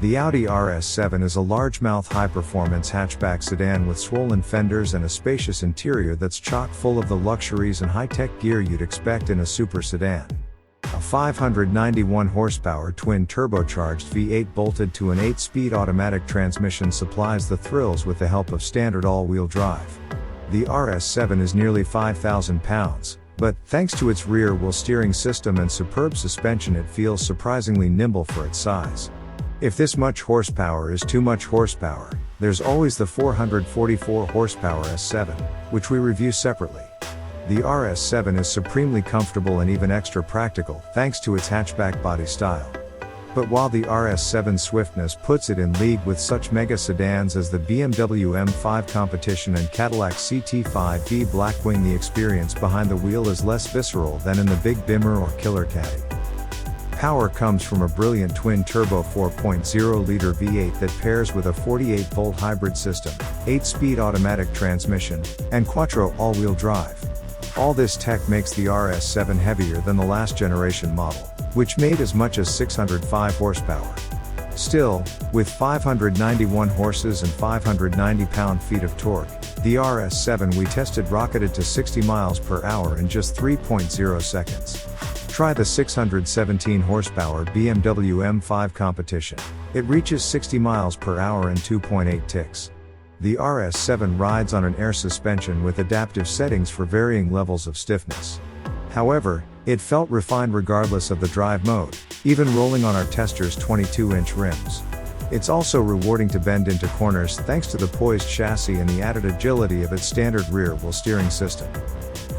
The Audi RS7 is a largemouth high-performance hatchback sedan with swollen fenders and a spacious interior that's chock full of the luxuries and high-tech gear you'd expect in a super sedan. A 591 horsepower twin-turbocharged V8 bolted to an 8-speed automatic transmission supplies the thrills with the help of standard all-wheel drive. The RS7 is nearly 5,000 pounds, but, thanks to its rear-wheel steering system and superb suspension, it feels surprisingly nimble for its size. If this much horsepower is too much horsepower, there's always the 444 horsepower S7, which we review separately. The RS7 is supremely comfortable and even extra practical, thanks to its hatchback body style. But while the RS7's swiftness puts it in league with such mega sedans as the BMW M5 Competition and Cadillac CT5V Blackwing, the experience behind the wheel is less visceral than in the Big Bimmer or Killer Caddy. Power comes from a brilliant twin-turbo 4.0-liter V8 that pairs with a 48-volt hybrid system, 8-speed automatic transmission, and quattro all-wheel drive. All this tech makes the RS7 heavier than the last generation model, which made as much as 605 horsepower. Still, with 591 horses and 590 pound-feet of torque, the RS7 we tested rocketed to 60 miles per hour in just 3.0 seconds. Try the 617 horsepower BMW M5 Competition. It reaches 60 miles per hour in 2.8 ticks. The RS7 rides on an air suspension with adaptive settings for varying levels of stiffness. However, it felt refined regardless of the drive mode, even rolling on our tester's 22-inch rims. It's also rewarding to bend into corners thanks to the poised chassis and the added agility of its standard rear-wheel steering system.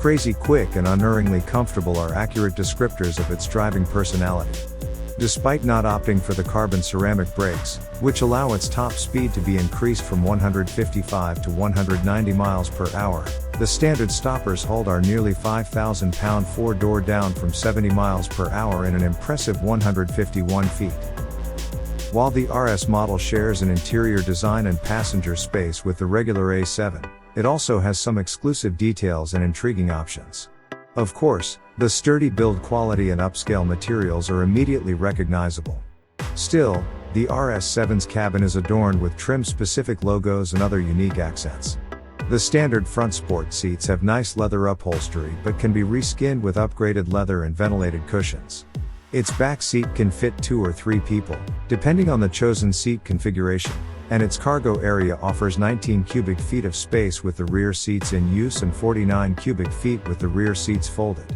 Crazy quick and unerringly comfortable are accurate descriptors of its driving personality. Despite not opting for the carbon ceramic brakes, which allow its top speed to be increased from 155 to 190 miles per hour, the standard stoppers hold our nearly 5,000 pound four-door down from 70 miles per hour in an impressive 151 feet. While the RS model shares an interior design and passenger space with the regular A7, it also has some exclusive details and intriguing options. Of course, the sturdy build quality and upscale materials are immediately recognizable. Still, the RS7's cabin is adorned with trim-specific logos and other unique accents. The standard front sport seats have nice leather upholstery but can be reskinned with upgraded leather and ventilated cushions. Its back seat can fit 2 or 3 people, depending on the chosen seat configuration, and its cargo area offers 19 cubic feet of space with the rear seats in use and 49 cubic feet with the rear seats folded.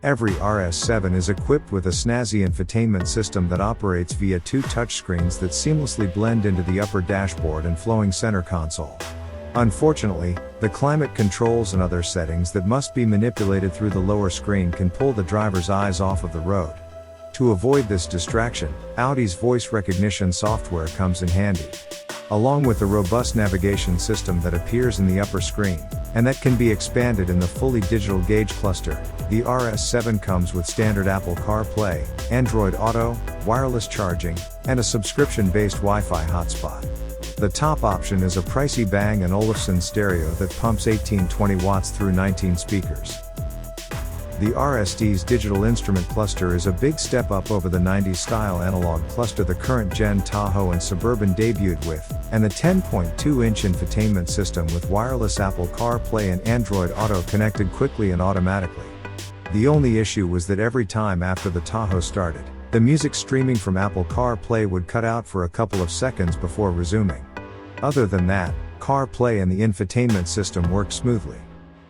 Every RS7 is equipped with a snazzy infotainment system that operates via 2 touchscreens that seamlessly blend into the upper dashboard and flowing center console. Unfortunately, the climate controls and other settings that must be manipulated through the lower screen can pull the driver's eyes off of the road. To avoid this distraction, Audi's voice recognition software comes in handy. Along with the robust navigation system that appears in the upper screen, and that can be expanded in the fully digital gauge cluster, the RS7 comes with standard Apple CarPlay, Android Auto, wireless charging, and a subscription-based Wi-Fi hotspot. The top option is a pricey Bang & Olufsen stereo that pumps 1820 watts through 19 speakers. The RST's digital instrument cluster is a big step up over the 90s style analog cluster the current gen Tahoe and Suburban debuted with, and the 10.2-inch infotainment system with wireless Apple CarPlay and Android Auto connected quickly and automatically. The only issue was that every time after the Tahoe started, the music streaming from Apple CarPlay would cut out for a couple of seconds before resuming. Other than that, CarPlay and the infotainment system work smoothly.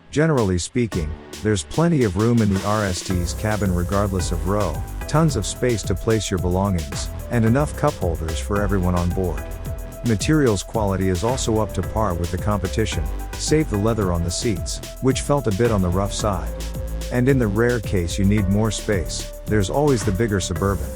Generally speaking, there's plenty of room in the RST's cabin regardless of row, tons of space to place your belongings, and enough cup holders for everyone on board. Materials quality is also up to par with the competition, save the leather on the seats, which felt a bit on the rough side. And in the rare case you need more space, there's always the bigger Suburban.